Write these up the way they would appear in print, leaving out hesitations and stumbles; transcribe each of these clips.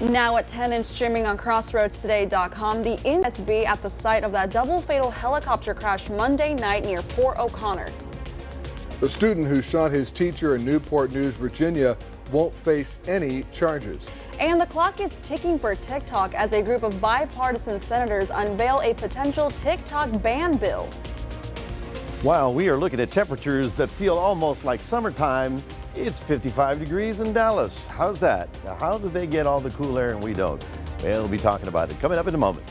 Now at 10 and streaming on CrossroadsToday.com, the NSB at the site of that double fatal helicopter crash Monday night near Port O'Connor. The student who shot his teacher in Newport News, Virginia, won't face any charges. And the clock is ticking for TikTok as a group of bipartisan senators unveil a potential TikTok ban bill. Wow, we are looking at temperatures that feel almost like summertime. It's 55 degrees in Dallas. How's that? Now, how do they get all the cool air and we don't? We'll be talking about it coming up in a moment.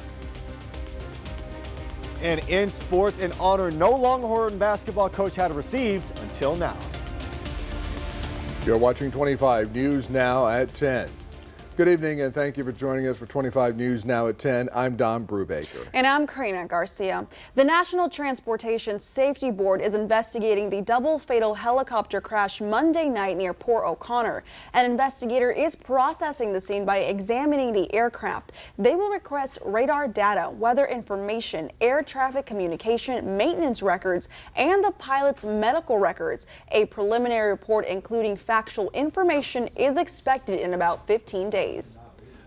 And in sports, an honor no Longhorn basketball coach had received until now. You're watching 25 News Now at 10. Good evening and thank you for joining us for 25 News Now at 10. I'm Don Brubaker. And I'm Karina Garcia. The National Transportation Safety Board is investigating the double fatal helicopter crash Monday night near Port O'Connor. An investigator is processing the scene by examining the aircraft. They will request radar data, weather information, air traffic communication, maintenance records, and the pilot's medical records. A preliminary report including factual information is expected in about 15 days.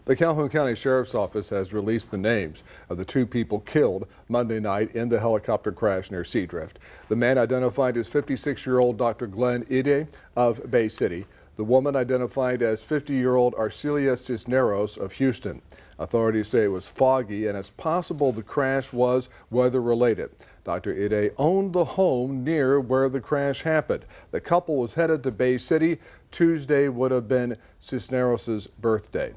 The Calhoun County Sheriff's Office has released the names of the two people killed Monday night in the helicopter crash near Seadrift. The man identified as 56-year-old Dr. Glenn Ide of Bay City. The woman identified as 50-year-old Arcelia Cisneros of Houston. Authorities say it was foggy and it's possible the crash was weather-related. Dr. Ide owned the home near where the crash happened. The couple was headed to Bay City. Tuesday would have been Cisneros' birthday.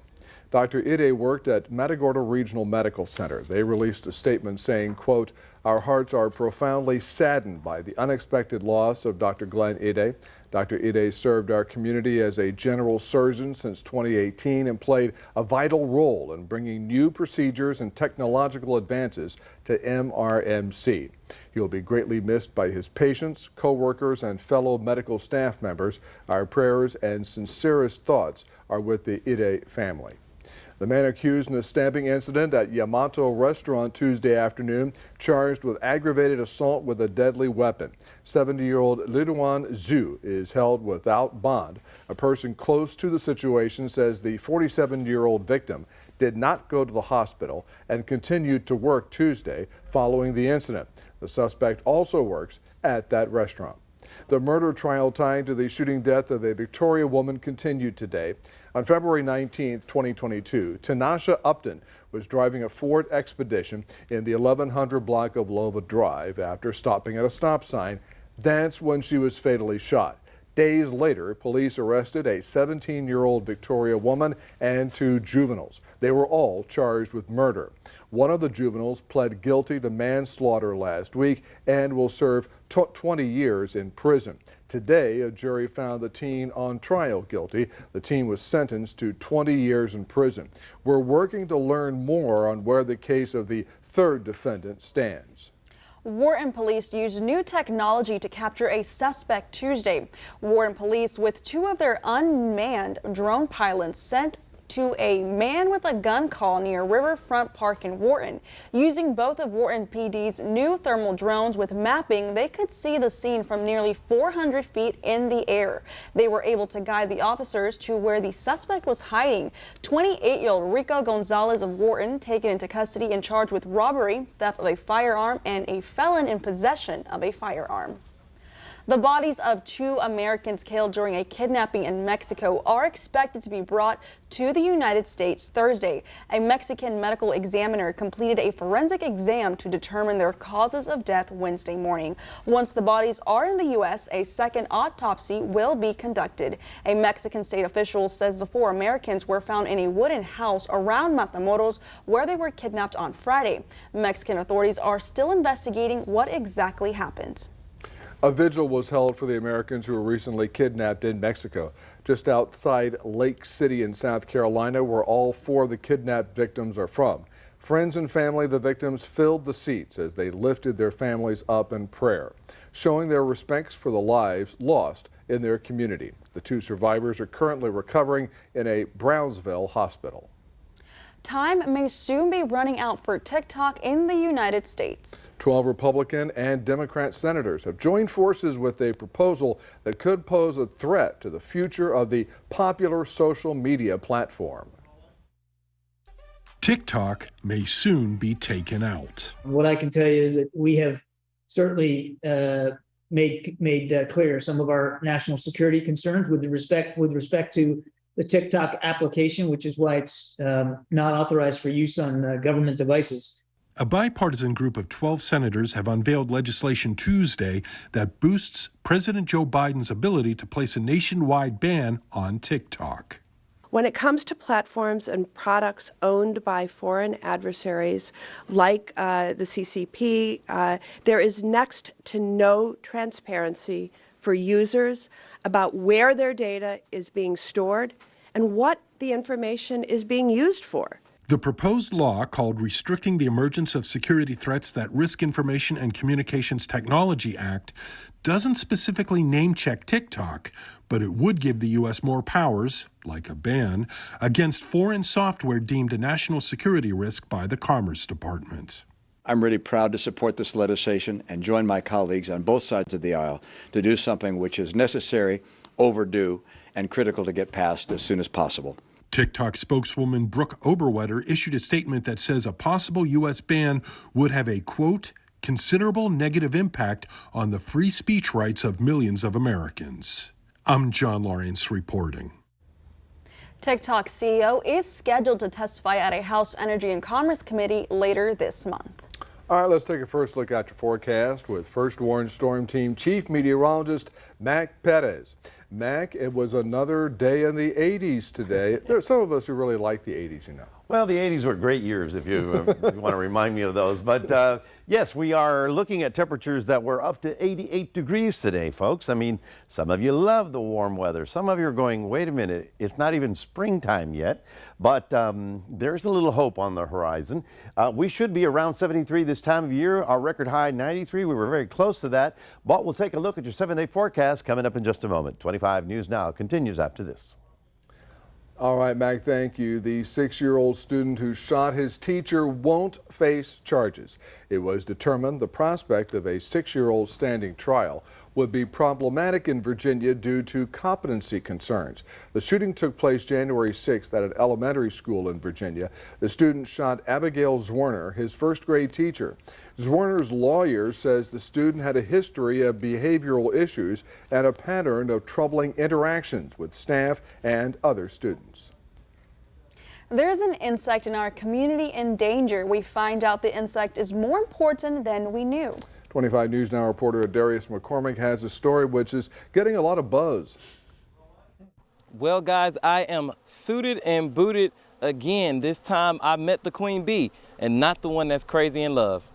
Dr. Ide worked at Matagorda Regional Medical Center. They released a statement saying, quote, "Our hearts are profoundly saddened by the unexpected loss of Dr. Glenn Ide. Dr. Ide served our community as a general surgeon since 2018 and played a vital role in bringing new procedures and technological advances to MRMC. He will be greatly missed by his patients, co-workers, and fellow medical staff members. Our prayers and sincerest thoughts are with the Ide family." The man accused in the stabbing incident at Yamato Restaurant Tuesday afternoon, charged with aggravated assault with a deadly weapon. 70-year-old Liduan Zhu is held without bond. A person close to the situation says the 47-year-old victim did not go to the hospital and continued to work Tuesday following the incident. The suspect also works at that restaurant. The murder trial tied to the shooting death of a Victoria woman continued today. On February 19, 2022, Tanasha Upton was driving a Ford Expedition in the 1100 block of Lova Drive after stopping at a stop sign. That's when she was fatally shot. Days later, police arrested a 17-year-old Victoria woman and two juveniles. They were all charged with murder. One of the juveniles pled guilty to manslaughter last week and will serve 20 years in prison. Today, a jury found the teen on trial guilty. The teen was sentenced to 20 years in prison. We're working to learn more on where the case of the third defendant stands. Wharton police used new technology to capture a suspect Tuesday. Wharton police, with two of their unmanned drone pilots, sent to a man with a gun call near Riverfront Park in Wharton. Using both of Wharton PD's new thermal drones with mapping, they could see the scene from nearly 400 feet in the air. They were able to guide the officers to where the suspect was hiding. 28-year-old Rico Gonzalez of Wharton, taken into custody and charged with robbery, theft of a firearm, and a felon in possession of a firearm. The bodies of two Americans killed during a kidnapping in Mexico are expected to be brought to the United States Thursday. A Mexican medical examiner completed a forensic exam to determine their causes of death Wednesday morning. Once the bodies are in the U.S., a second autopsy will be conducted. A Mexican state official says the four Americans were found in a wooden house around Matamoros where they were kidnapped on Friday. Mexican authorities are still investigating what exactly happened. A vigil was held for the Americans who were recently kidnapped in Mexico, just outside Lake City in South Carolina, where all four of the kidnapped victims are from. Friends and family of the victims filled the seats as they lifted their families up in prayer, showing their respects for the lives lost in their community. The two survivors are currently recovering in a Brownsville hospital. Time may soon be running out for TikTok in the United States. 12 Republican and Democrat senators have joined forces with a proposal that could pose a threat to the future of the popular social media platform. TikTok may soon be taken out. What I can tell you is that we have certainly made clear some of our national security concerns with respect to the TikTok application, which is why it's not authorized for use on government devices. A bipartisan group of 12 senators have unveiled legislation Tuesday that boosts President Joe Biden's ability to place a nationwide ban on TikTok. When it comes to platforms and products owned by foreign adversaries like the CCP, there is next to no transparency for users about where their data is being stored and what the information is being used for. The proposed law, called Restricting the Emergence of Security Threats That Risk Information and Communications Technology Act, doesn't specifically name-check TikTok, but it would give the U.S. more powers, like a ban, against foreign software deemed a national security risk by the Commerce Department. I'm really proud to support this legislation and join my colleagues on both sides of the aisle to do something which is necessary, overdue, and critical to get passed as soon as possible. TikTok spokeswoman Brooke Oberwetter issued a statement that says a possible U.S. ban would have a, quote, considerable negative impact on the free speech rights of millions of Americans. I'm John Lawrence reporting. TikTok CEO is scheduled to testify at a House Energy and Commerce Committee later this month. All right, let's take a first look at your forecast with First Warn Storm Team Chief Meteorologist Mac Perez. Mac, it was another day in the 80s today. There are some of us who really like the 80s, you know. Well, the 80s were great years, if you want to remind me of those. But yes, we are looking at temperatures that were up to 88 degrees today, folks. I mean, some of you love the warm weather. Some of you are going, wait a minute, it's not even springtime yet. But there's a little hope on the horizon. We should be around 73 this time of year. Our record high, 93. We were very close to that. But we'll take a look at your 7-day forecast coming up in just a moment. 25 News Now continues after this. All right, Mac, thank you. The 6-year-old student who shot his teacher won't face charges. It was determined the prospect of a 6-year-old standing trial would be problematic in Virginia due to competency concerns. The shooting took place January 6th at an elementary school in Virginia. The student shot Abigail Zwerner, his first-grade teacher. Zwerner's lawyer says the student had a history of behavioral issues and a pattern of troubling interactions with staff and other students. There's an insect in our community in danger. We find out the insect is more important than we knew. 25 News Now reporter Darius McCormick has a story which is getting a lot of buzz. Well, guys, I am suited and booted again. This time I met the queen bee and not the one that's crazy in love.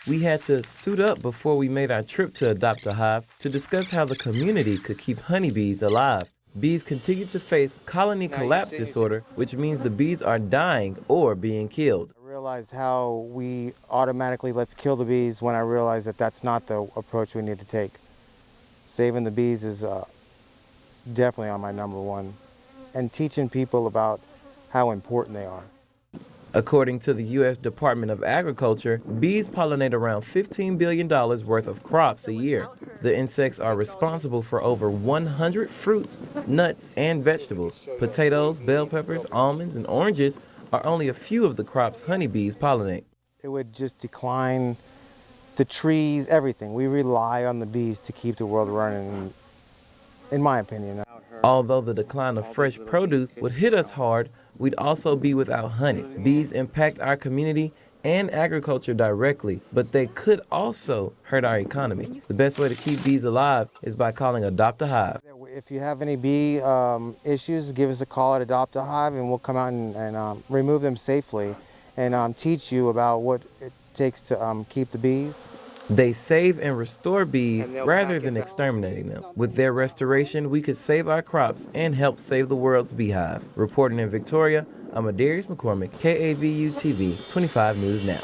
We had to suit up before we made our trip to Adopt a Hive to discuss how the community could keep honeybees alive. Bees continue to face colony collapse disorder, which means the bees are dying or being killed. I realized how we automatically let's kill the bees when I realized that that's not the approach we need to take. Saving the bees is definitely on my number one, and teaching people about how important they are. According to the U.S. Department of Agriculture, bees pollinate around $15 billion worth of crops a year. The insects are responsible for over 100 fruits, nuts, and vegetables. Potatoes, bell peppers, almonds, and oranges are only a few of the crops honeybees pollinate. It would just decline the trees, everything. We rely on the bees to keep the world running, in my opinion. Although the decline of fresh produce would hit us hard, we'd also be without honey. Bees impact our community and agriculture directly, but they could also hurt our economy. The best way to keep bees alive is by calling Adopt a Hive. If you have any bee issues, give us a call at Adopt a Hive and we'll come out and remove them safely and teach you about what it takes to keep the bees. They save and restore bees rather than exterminating them. With their restoration, we could save our crops and help save the world's beehive. Reporting in Victoria, I'm Darius McCormick, KAVU TV, 25 News Now.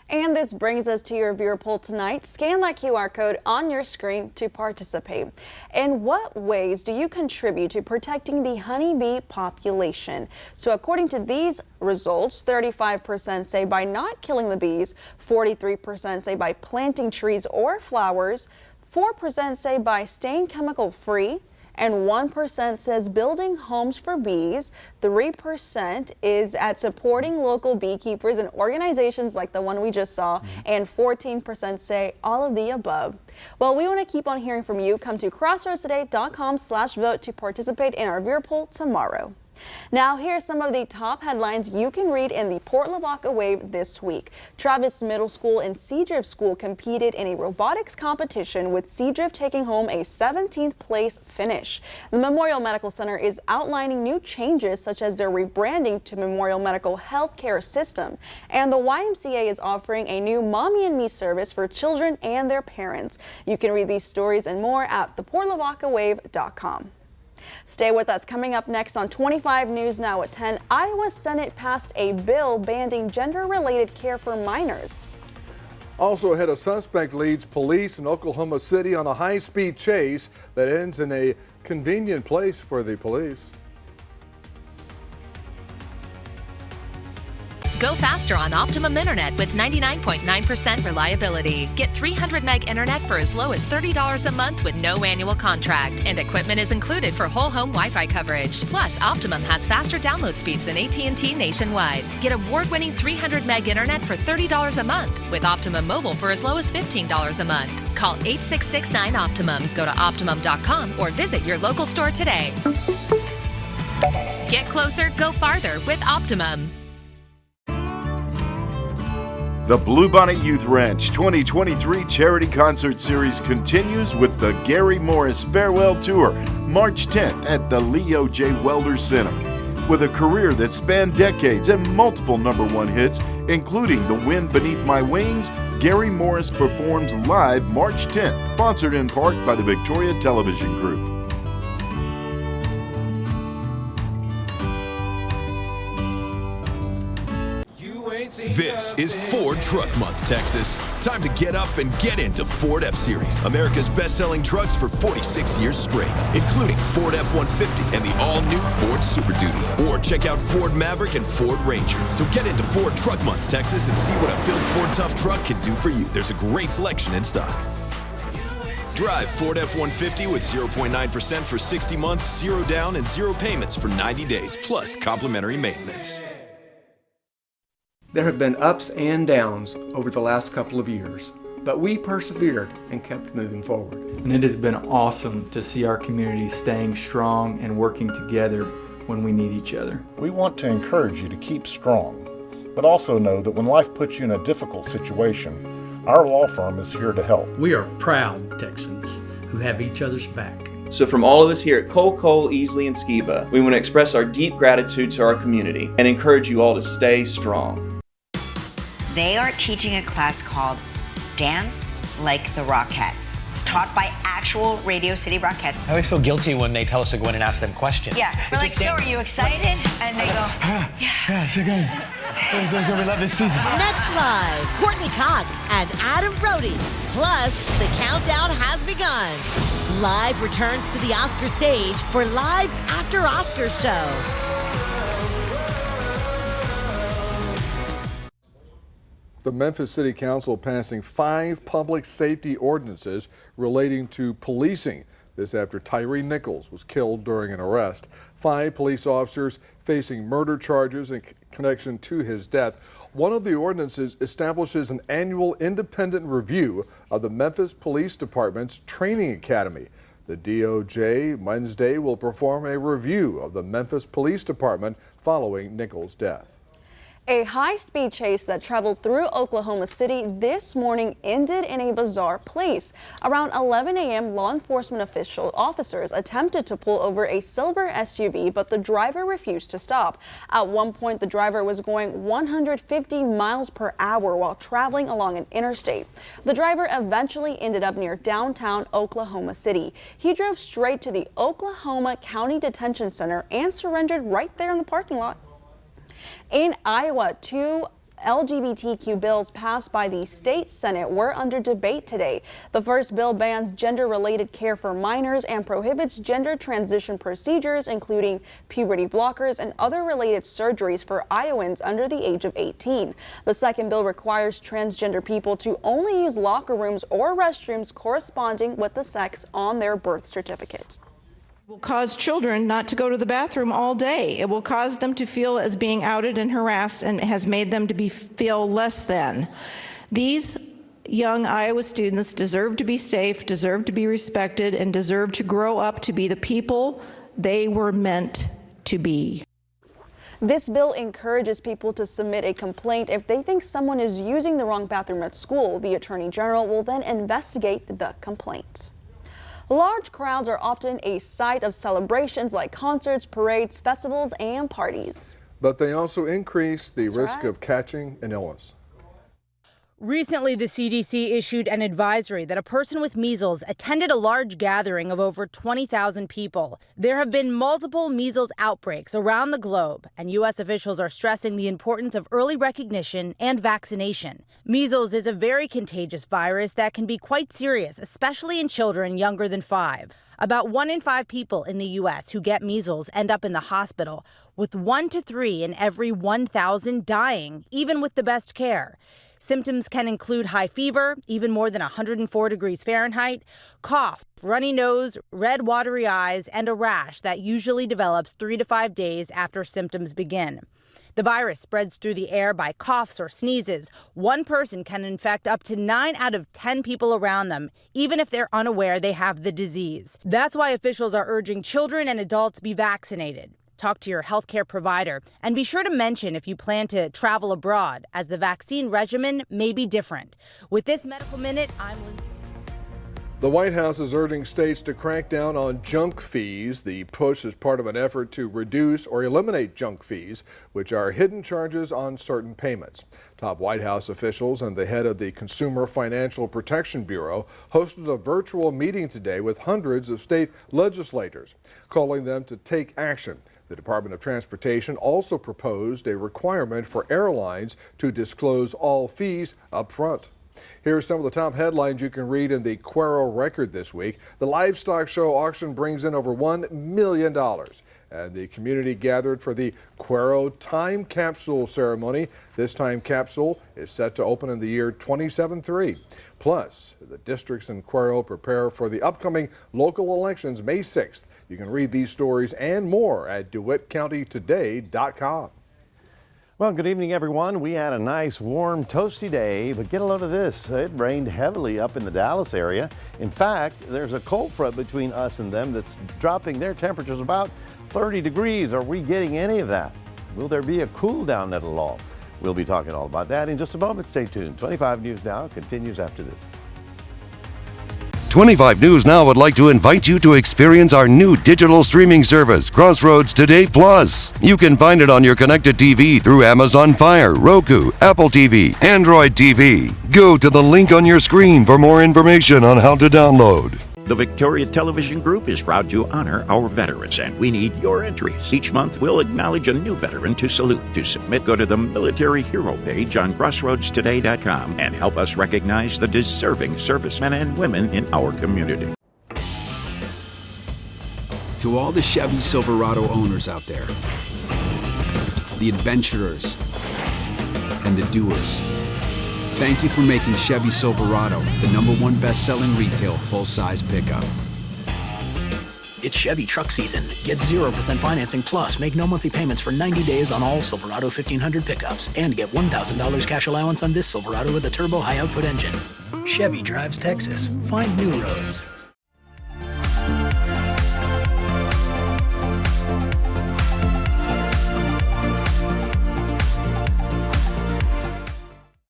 And this brings us to your viewer poll tonight. Scan that QR code on your screen to participate. In what ways do you contribute to protecting the honeybee population? So according to these results, 35% say by not killing the bees, 43% say by planting trees or flowers, 4% say by staying chemical free, and 1% says building homes for bees. 3% is at supporting local beekeepers and organizations like the one we just saw, and 14% say all of the above. Well, we want to keep on hearing from you. Come to crossroadstoday.com/vote to participate in our viewer poll tomorrow. Now, here's some of the top headlines you can read in the Port Lavaca Wave this week. Travis Middle School and Seadrift School competed in a robotics competition, with Seadrift taking home a 17th place finish. The Memorial Medical Center is outlining new changes, such as their rebranding to Memorial Medical Healthcare System. And the YMCA is offering a new Mommy and Me service for children and their parents. You can read these stories and more at theportlavacawave.com. Stay with us. Coming up next on 25 News Now at 10, Iowa Senate passed a bill banning gender-related care for minors. Also ahead, a suspect leads police in Oklahoma City on a high-speed chase that ends in a convenient place for the police. Go faster on Optimum Internet with 99.9% reliability. Get 300 meg internet for as low as $30 a month with no annual contract, and equipment is included for whole home Wi-Fi coverage. Plus, Optimum has faster download speeds than AT&T nationwide. Get award-winning 300 meg internet for $30 a month with Optimum Mobile for as low as $15 a month. Call 866-9-OPTIMUM, go to Optimum.com, or visit your local store today. Get closer, go farther with Optimum. The Bluebonnet Youth Ranch 2023 Charity Concert Series continues with the Gary Morris Farewell Tour, March 10th at the Leo J. Welder Center. With a career that spanned decades and multiple #1 hits, including The Wind Beneath My Wings, Gary Morris performs live March 10th, sponsored in part by the Victoria Television Group. This is Ford Truck Month, Texas. Time to get up and get into Ford F-Series, America's best-selling trucks for 46 years straight, including Ford F-150 and the all-new Ford Super Duty. Or check out Ford Maverick and Ford Ranger. So get into Ford Truck Month, Texas, and see what a built Ford Tough truck can do for you. There's a great selection in stock. Drive Ford F-150 with 0.9% for 60 months, 0 down, and 0 payments for 90 days, plus complimentary maintenance. There have been ups and downs over the last couple of years, but we persevered and kept moving forward. And it has been awesome to see our community staying strong and working together when we need each other. We want to encourage you to keep strong, but also know that when life puts you in a difficult situation, our law firm is here to help. We are proud Texans who have each other's back. So from all of us here at Cole, Easley, and Skiba, we want to express our deep gratitude to our community and encourage you all to stay strong. They are teaching a class called Dance Like the Rockettes, taught by actual Radio City Rockettes. I always feel guilty when they tell us to go in and ask them questions. Yeah, we're like, so are you excited? And they go, yeah, so good. We love this season. Next live, Courtney Cox and Adam Brody. Plus, the countdown has begun. Live returns to the Oscar stage for Live's After Oscars show. The Memphis City Council passing 5 public safety ordinances relating to policing. This after Tyree Nichols was killed during an arrest. 5 police officers facing murder charges in connection to his death. One of the ordinances establishes an annual independent review of the Memphis Police Department's training academy. The DOJ Wednesday will perform a review of the Memphis Police Department following Nichols' death. A high-speed chase that traveled through Oklahoma City this morning ended in a bizarre place. Around 11 a.m., law enforcement officers attempted to pull over a silver SUV, but the driver refused to stop. At one point, the driver was going 150 miles per hour while traveling along an interstate. The driver eventually ended up near downtown Oklahoma City. He drove straight to the Oklahoma County Detention Center and surrendered right there in the parking lot. In Iowa, 2 LGBTQ bills passed by the state Senate were under debate today. The first bill bans gender-related care for minors and prohibits gender transition procedures, including puberty blockers and other related surgeries for Iowans under the age of 18. The second bill requires transgender people to only use locker rooms or restrooms corresponding with the sex on their birth certificate. will cause children not to go to the bathroom all day. It will cause them to feel as being outed and harassed, and has made them to feel less than. These young Iowa students deserve to be safe, deserve to be respected, and deserve to grow up to be the people they were meant to be. This bill encourages people to submit a complaint if they think someone is using the wrong bathroom at school. The Attorney General will then investigate the complaint. Large crowds are often a site of celebrations like concerts, parades, festivals, and parties. But they also increase the risk of catching an illness. Recently, the CDC issued an advisory that a person with measles attended a large gathering of over 20,000 people. There have been multiple measles outbreaks around the globe, and U.S. officials are stressing the importance of early recognition and vaccination. Measles is a very contagious virus that can be quite serious, especially in children younger than 5. About 1 in 5 people in the U.S. who get measles end up in the hospital, with 1 to 3 in every 1,000 dying, even with the best care. Symptoms can include high fever, even more than 104 degrees Fahrenheit, cough, runny nose, red watery eyes, and a rash that usually develops 3 to 5 days after symptoms begin. The virus spreads through the air by coughs or sneezes. One person can infect up to 9 out of 10 people around them, even if they're unaware they have the disease. That's why officials are urging children and adults be vaccinated. Talk to your healthcare provider, and be sure to mention if you plan to travel abroad, as the vaccine regimen may be different. With this Medical Minute, I'm Lindsay. The White House is urging states to crack down on junk fees. The push is part of an effort to reduce or eliminate junk fees, which are hidden charges on certain payments. Top White House officials and the head of the Consumer Financial Protection Bureau hosted a virtual meeting today with hundreds of state legislators, calling them to take action. The Department of Transportation also proposed a requirement for airlines to disclose all fees up front. Here are some of the top headlines you can read in the Cuero Record this week. The livestock show auction brings in over $1 million. And the community gathered for the Cuero Time Capsule ceremony. This time capsule is set to open in the year 2073. Plus, the districts in Cuero prepare for the upcoming local elections May 6th. You can read these stories and more at DeWittCountyToday.com. Well, good evening, everyone. We had a nice, warm, toasty day, but get a load of this. It rained heavily up in the Dallas area. In fact, there's a cold front between us and them that's dropping their temperatures about 30 degrees. Are we getting any of that? Will there be a cool down at all? We'll be talking all about that in just a moment. Stay tuned. 25 News Now continues after this. 25 News Now would like to invite you to experience our new digital streaming service, Crossroads Today Plus. You can find it on your connected TV through Amazon Fire, Roku, Apple TV, Android TV. Go to the link on your screen for more information on how to download. The Victoria Television Group is proud to honor our veterans, and we need your entries. Each month, we'll acknowledge a new veteran to salute. To submit, go to the Military Hero page on CrossroadsToday.com and help us recognize the deserving servicemen and women in our community. To all the Chevy Silverado owners out there, the adventurers and the doers, thank you for making Chevy Silverado the #1 best-selling retail full-size pickup. It's Chevy truck season. Get 0% financing plus make no monthly payments for 90 days on all Silverado 1500 pickups and get $1,000 cash allowance on this Silverado with a turbo high-output engine. Chevy drives Texas. Find new roads.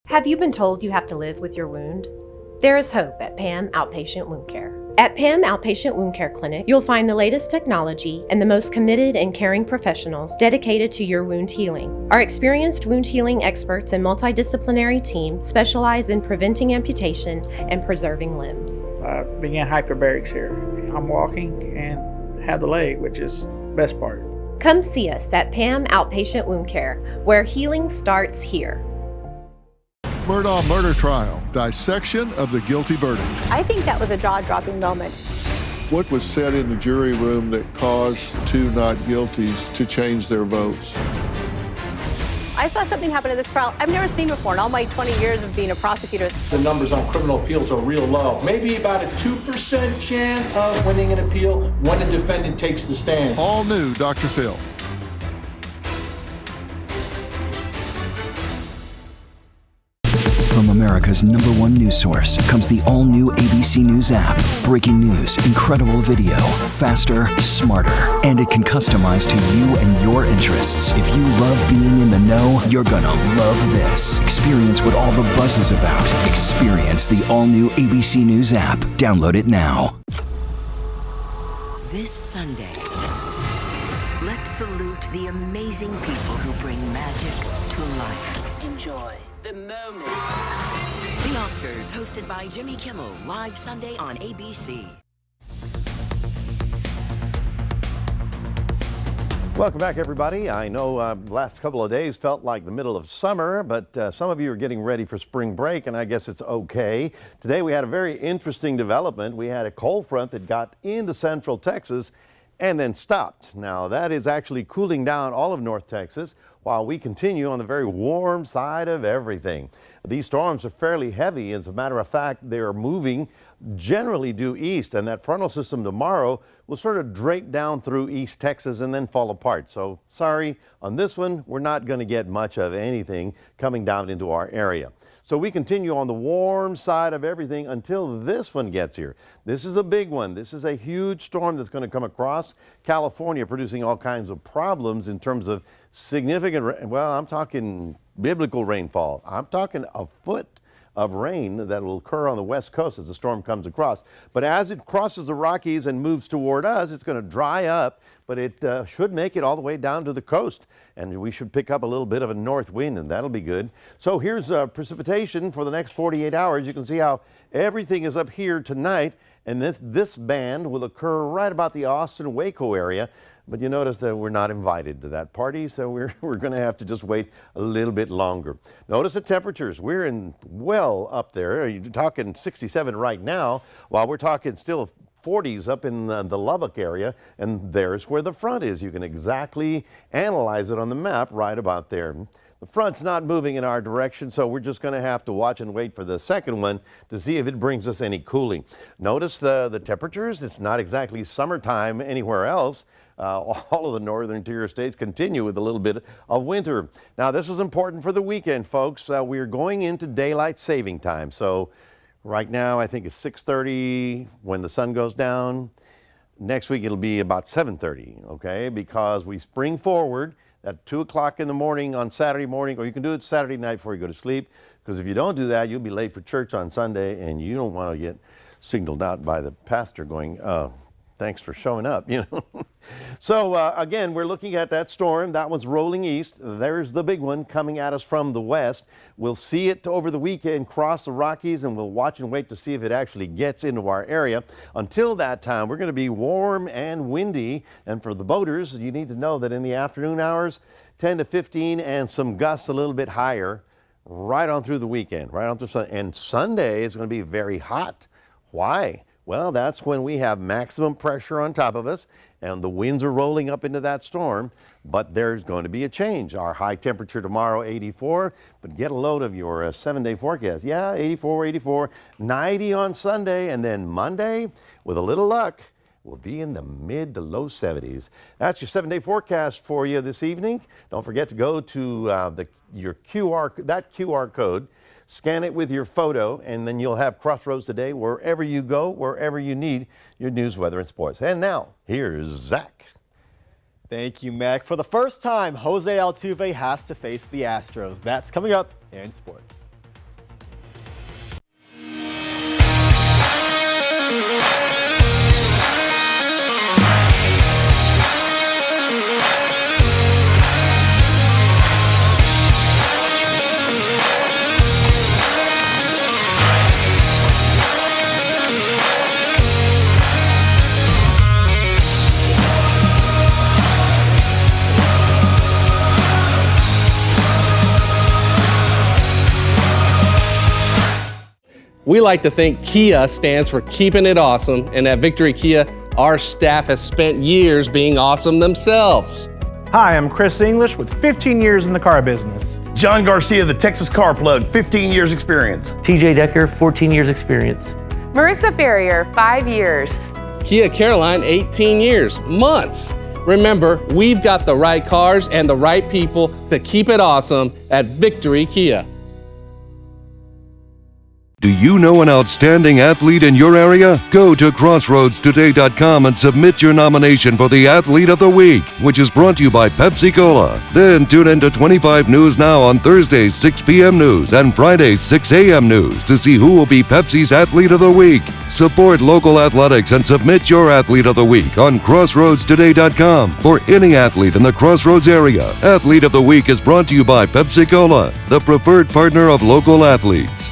Have you been told you have to live with your wound? There is hope at PAM Outpatient Wound Care. At PAM Outpatient Wound Care Clinic, you'll find the latest technology and the most committed and caring professionals dedicated to your wound healing. Our experienced wound healing experts and multidisciplinary team specialize in preventing amputation and preserving limbs. I began hyperbarics here. I'm walking and have the leg, which is the best part. Come see us at PAM Outpatient Wound Care, where healing starts here. Murdaugh murder trial, dissection of the guilty verdict. I think that was a jaw-dropping moment. What was said in the jury room that caused 2 not guilties to change their votes? I I saw something happen to this trial I've never seen before in all my 20 years of being a prosecutor. The numbers on criminal appeals are real low. Maybe about a 2% chance of winning an appeal when a defendant takes the stand. All new Dr. Phil. From America's #1 news source comes the all-new ABC News app. Breaking news, incredible video, faster, smarter, and it can customize to you and your interests. If you love being in the know, you're gonna love this. Experience what all the buzz is about. Experience the all-new ABC News app. Download it now. This Sunday, let's salute the amazing people who bring magic to life. Enjoy the moment. The Oscars, hosted by Jimmy Kimmel, live Sunday on ABC. Welcome back, everybody. I know last couple of days felt like the middle of summer, but some of you are getting ready for spring break, and I guess it's okay. Today we had a very interesting development. We had a cold front that got into central Texas and then stopped. Now, that is actually cooling down all of North Texas while we continue on the very warm side of everything. These storms are fairly heavy. As a matter of fact, they are moving generally due east, and that frontal system tomorrow will sort of drape down through East Texas and then fall apart. So sorry, on this one, we're not going to get much of anything coming down into our area. So we continue on the warm side of everything until this one gets here. This is a big one. This is a huge storm that's going to come across California, producing all kinds of problems in terms of significant, well, I'm talking biblical rainfall. I'm talking a foot of rain that will occur on the west coast as the storm comes across. But as it crosses the Rockies and moves toward us, it's going to dry up, but it should make it all the way down to the coast. And we should pick up a little bit of a north wind, and that'll be good. So here's precipitation for the next 48 hours. You can see how everything is up here tonight, and this band will occur right about the Austin-Waco area. But you notice that we're not invited to that party, so we're going to have to just wait a little bit longer. Notice the temperatures. We're in well up there. You're talking 67 right now, while we're talking still 40s up in the Lubbock area, and there's where the front is. You can exactly analyze it on the map right about there. The front's not moving in our direction, so we're just going to have to watch and wait for the second one to see if it brings us any cooling. Notice the temperatures. It's not exactly summertime anywhere else. All of the northern tier states continue with a little bit of winter. Now, this is important for the weekend, folks. We're going into daylight saving time. So right now, I think it's 6:30 when the sun goes down. Next week, it'll be about 7:30, okay? Because we spring forward at 2 o'clock in the morning on Saturday morning, or you can do it Saturday night before you go to sleep. Because if you don't do that, you'll be late for church on Sunday, and you don't want to get signaled out by the pastor going, thanks for showing up, you know. So again, we're looking at that storm. That one's rolling east. There's the big one coming at us from the west. We'll see it over the weekend cross the Rockies, and we'll watch and wait to see if it actually gets into our area. Until that time, we're going to be warm and windy. And for the boaters, you need to know that in the afternoon hours, 10 to 15 and some gusts a little bit higher right on through the weekend, right on through Sunday. And Sunday is going to be very hot. Why? Well, that's when we have maximum pressure on top of us and the winds are rolling up into that storm, but there's going to be a change. Our high temperature tomorrow, 84, but get a load of your 7-day forecast. Yeah, 84, 84, 90 on Sunday, and then Monday, with a little luck, we'll be in the mid to low 70s. That's your 7-day forecast for you this evening. Don't forget to go to your QR code. Scan it with your photo, and then you'll have Crossroads Today wherever you go, wherever you need your news, weather, and sports. And now, here's Zach. Thank you, Mac. For the first time, Jose Altuve has to face the Astros. That's coming up in sports. We like to think Kia stands for keeping it awesome, and at Victory Kia, our staff has spent years being awesome themselves. Hi, I'm Chris English with 15 years in the car business. John Garcia, the Texas Car Plug, 15 years experience. TJ Decker, 14 years experience. Marissa Ferrier, 5 years. Kia Caroline, 18 years, months. Remember, we've got the right cars and the right people to keep it awesome at Victory Kia. Do you know an outstanding athlete in your area? Go to crossroadstoday.com and submit your nomination for the Athlete of the Week, which is brought to you by Pepsi Cola. Then tune in to 25 News Now on Thursdays 6 p.m. news and Fridays 6 a.m. news to see who will be Pepsi's Athlete of the Week. Support local athletics and submit your Athlete of the Week on crossroadstoday.com for any athlete in the Crossroads area. Athlete of the Week is brought to you by Pepsi Cola, the preferred partner of local athletes.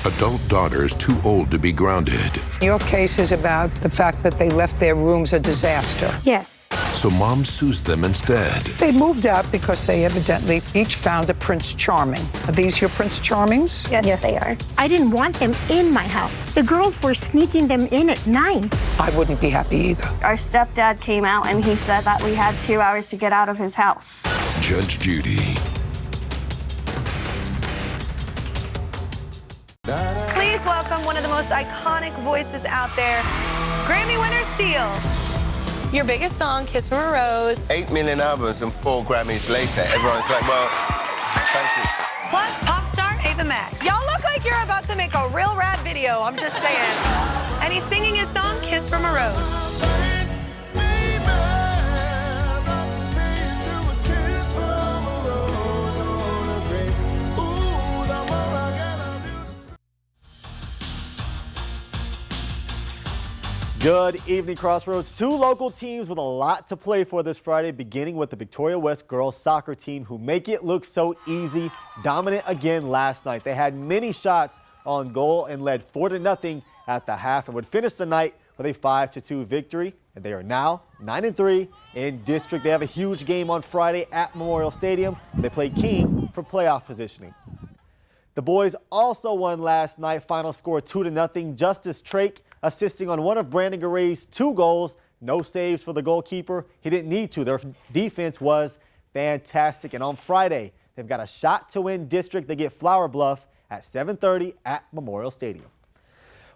Adult daughters too old to be grounded. Your case is about the fact that they left their rooms a disaster. Yes. So mom sues them instead. They moved out because they evidently each found a Prince Charming. Are these your Prince Charmings? Yes, they are. I didn't want them in my house. The girls were sneaking them in at night. I wouldn't be happy either. Our stepdad came out and he said that we had 2 hours to get out of his house. Judge Judy. Please welcome one of the most iconic voices out there, Grammy winner Seal. Your biggest song, Kiss from a Rose. 8 million albums and 4 Grammys later, everyone's like, well, thank you. Plus pop star Ava Max. Y'all look like you're about to make a real rad video, I'm just saying. And he's singing his song, Kiss from a Rose. Good evening, Crossroads. 2 local teams with a lot to play for this Friday, beginning with the Victoria West girls soccer team, who make it look so easy, dominant again last night. They had many shots on goal and led 4-0 at the half and would finish the night with a 5-2 victory. And they are now 9-3 in district. They have a huge game on Friday at Memorial Stadium. They play King for playoff positioning. The boys also won last night. Final score 2-0. Justice Trake assisting on one of Brandon Garay's 2 goals. No saves for the goalkeeper. He didn't need to. Their defense was fantastic. And on Friday, they've got a shot to win district. They get Flower Bluff at 7:30 at Memorial Stadium.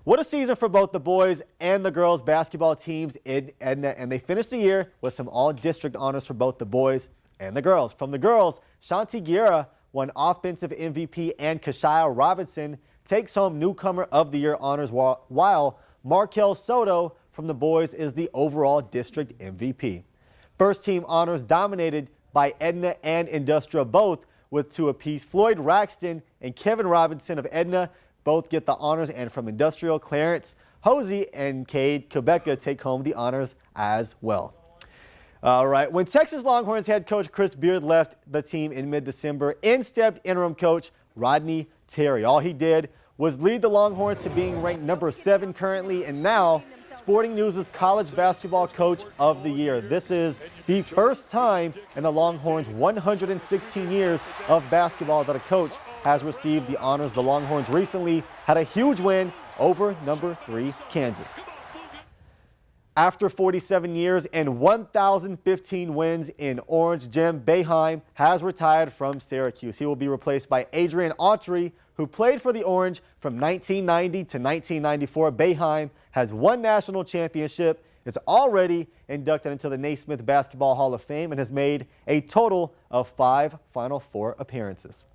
What a season for both the boys and the girls basketball teams in Edna. And they finished the year with some all-district honors for both the boys and the girls. From the girls, Shanti Guerra won Offensive MVP and Kashia Robinson takes home Newcomer of the Year honors, while Markel Soto from the boys is the overall district MVP. First team honors dominated by Edna and Industrial, both with 2 apiece. Floyd Raxton and Kevin Robinson of Edna both get the honors, and from Industrial, Clarence Hosey and Cade Quebeca take home the honors as well. All right, when Texas Longhorns head coach Chris Beard left the team in mid-December, in stepped interim coach Rodney Terry. All he did was lead the Longhorns to being ranked number 7 currently, and now Sporting News' College Basketball Coach of the Year. This is the first time in the Longhorns' 116 years of basketball that a coach has received the honors. The Longhorns recently had a huge win over number 3 Kansas. After 47 years and 1,015 wins in Orange, Jim Boeheim has retired from Syracuse. He will be replaced by Adrian Autry, who played for the Orange from 1990 to 1994. Boeheim has 1 national championship, is already inducted into the Naismith Basketball Hall of Fame, and has made a total of 5 Final Four appearances.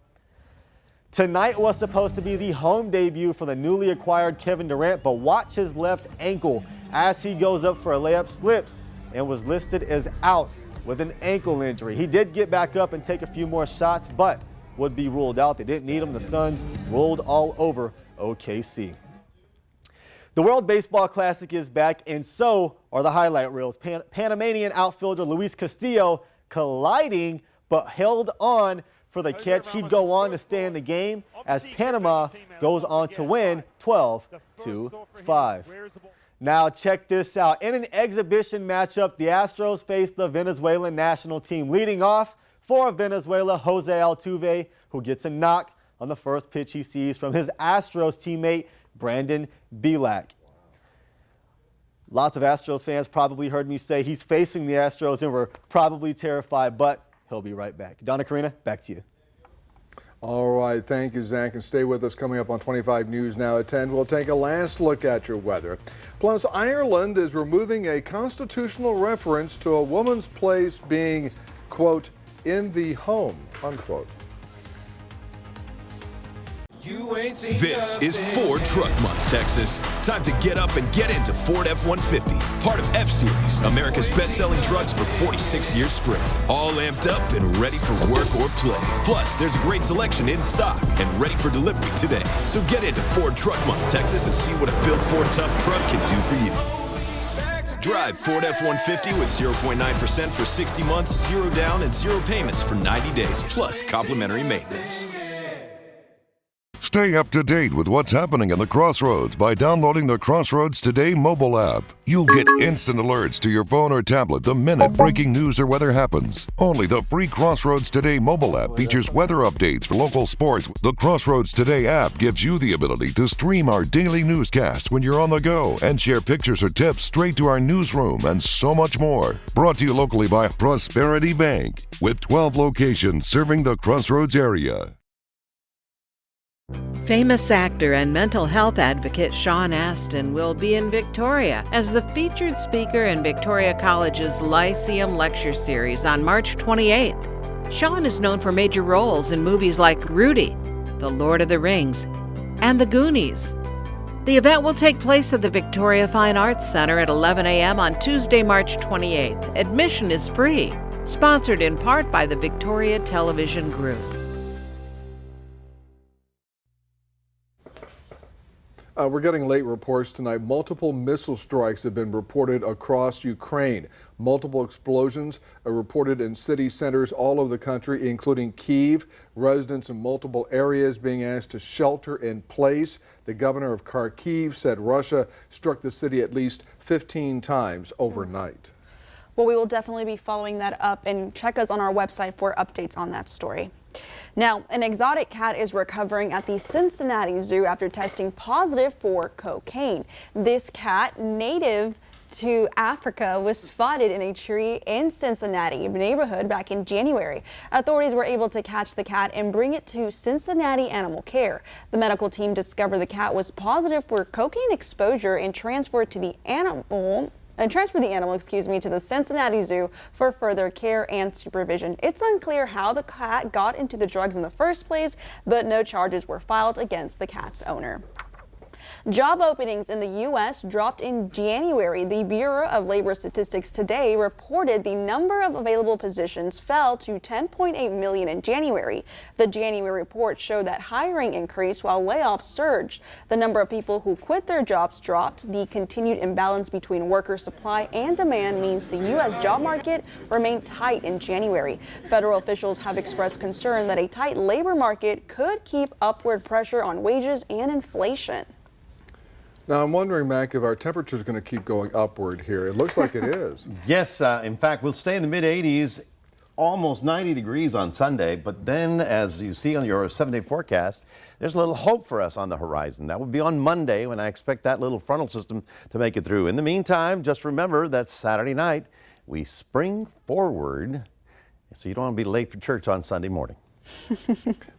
Tonight was supposed to be the home debut for the newly acquired Kevin Durant, but watch his left ankle as he goes up for a layup, slips, and was listed as out with an ankle injury. He did get back up and take a few more shots, but would be ruled out. They didn't need him. The Suns rolled all over OKC. The World Baseball Classic is back, and so are the highlight reels. Panamanian outfielder Luis Castillo colliding, but held on for the catch. He'd go on to stay in the game as Panama goes on to win 12-5. Now check this out. In an exhibition matchup, the Astros face the Venezuelan national team. Leading off for Venezuela, Jose Altuve, who gets a knock on the first pitch he sees from his Astros teammate, Brandon Bielak. Lots of Astros fans probably heard me say he's facing the Astros and were probably terrified, but he'll be right back. Donna Karina, back to you. All right, thank you, Zach, and stay with us. Coming up on 25 News Now at 10, we'll take a last look at your weather. Plus, Ireland is removing a constitutional reference to a woman's place being, quote, in the home, unquote. This is Ford Truck Month, Texas. Time to get up and get into Ford F-150, part of F-Series, America's best-selling trucks for 46 years straight. All amped up and ready for work or play. Plus, there's a great selection in stock and ready for delivery today. So get into Ford Truck Month, Texas, and see what a built Ford Tough truck can do for you. Drive Ford F-150 with 0.9% for 60 months, 0 down, and 0 payments for 90 days, plus complimentary maintenance. Stay up to date with what's happening in the Crossroads by downloading the Crossroads Today mobile app. You'll get instant alerts to your phone or tablet the minute breaking news or weather happens. Only the free Crossroads Today mobile app features weather updates for local sports. The Crossroads Today app gives you the ability to stream our daily newscasts when you're on the go and share pictures or tips straight to our newsroom and so much more. Brought to you locally by Prosperity Bank with 12 locations serving the Crossroads area. Famous actor and mental health advocate Sean Astin will be in Victoria as the featured speaker in Victoria College's Lyceum Lecture Series on March 28th. Sean is known for major roles in movies like Rudy, The Lord of the Rings, and The Goonies. The event will take place at the Victoria Fine Arts Center at 11 a.m. on Tuesday, March 28th. Admission is free, sponsored in part by the Victoria Television Group. We're getting late reports tonight. Multiple missile strikes have been reported across Ukraine. Multiple explosions are reported in city centers all over the country, including Kyiv. Residents in multiple areas being asked to shelter in place. The governor of Kharkiv said Russia struck the city at least 15 times overnight. Well, we will definitely be following that up, and check us on our website for updates on that story. Now, an exotic cat is recovering at the Cincinnati Zoo after testing positive for cocaine. This cat, native to Africa, was spotted in a tree in Cincinnati neighborhood back in January. Authorities were able to catch the cat and bring it to Cincinnati Animal Care. The medical team discovered the cat was positive for cocaine exposure and transferred the animal to the Cincinnati Zoo for further care and supervision. It's unclear how the cat got into the drugs in the first place, but no charges were filed against the cat's owner. Job openings in the U.S. dropped in January. The Bureau of Labor Statistics today reported the number of available positions fell to 10.8 million in January. The January report showed that hiring increased while layoffs surged. The number of people who quit their jobs dropped. The continued imbalance between worker supply and demand means the U.S. job market remained tight in January. Federal officials have expressed concern that a tight labor market could keep upward pressure on wages and inflation. Now, I'm wondering, Mac, if our temperature is going to keep going upward here. It looks like it is. Yes, in fact, we'll stay in the mid-80s, almost 90 degrees on Sunday. But then, as you see on your 7-day forecast, there's a little hope for us on the horizon. That will be on Monday, when I expect that little frontal system to make it through. In the meantime, just remember that Saturday night, we spring forward, so you don't want to be late for church on Sunday morning.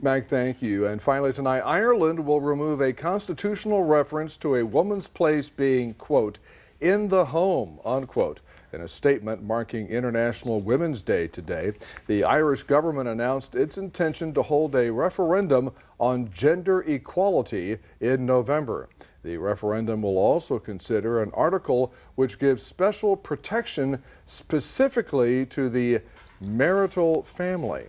Mac, thank you. And finally tonight, Ireland will remove a constitutional reference to a woman's place being, quote, in the home, unquote. In a statement marking International Women's Day today, the Irish government announced its intention to hold a referendum on gender equality in November. The referendum will also consider an article which gives special protection specifically to the marital family.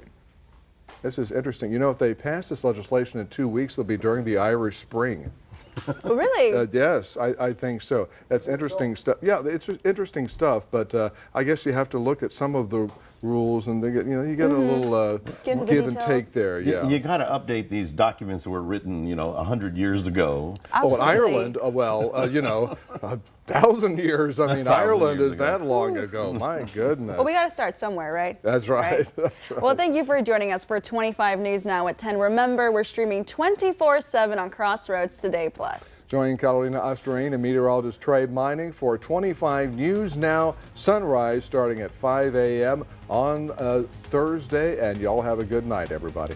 This is interesting. You know, if they pass this legislation in 2 weeks, it'll be during the Irish Spring. Oh, really? Yes, I think so. That's interesting stuff. Yeah, it's interesting stuff, but I guess you have to look at some of the rules, and they get, you get a little give and take there. Yeah, you got to update these documents that were written, 100 years ago. Absolutely. Oh, in Ireland, well, 1,000 years. I mean, Ireland is that long ago. My goodness. Well, we got to start somewhere, right? That's right. That's right. Well, thank you for joining us for 25 News Now at 10. Remember, we're streaming 24/7 on Crossroads Today Plus. Join Carolina Ostrain and meteorologist Trey Mining for 25 News Now Sunrise starting at 5 a.m. on Thursday, and y'all have a good night, everybody.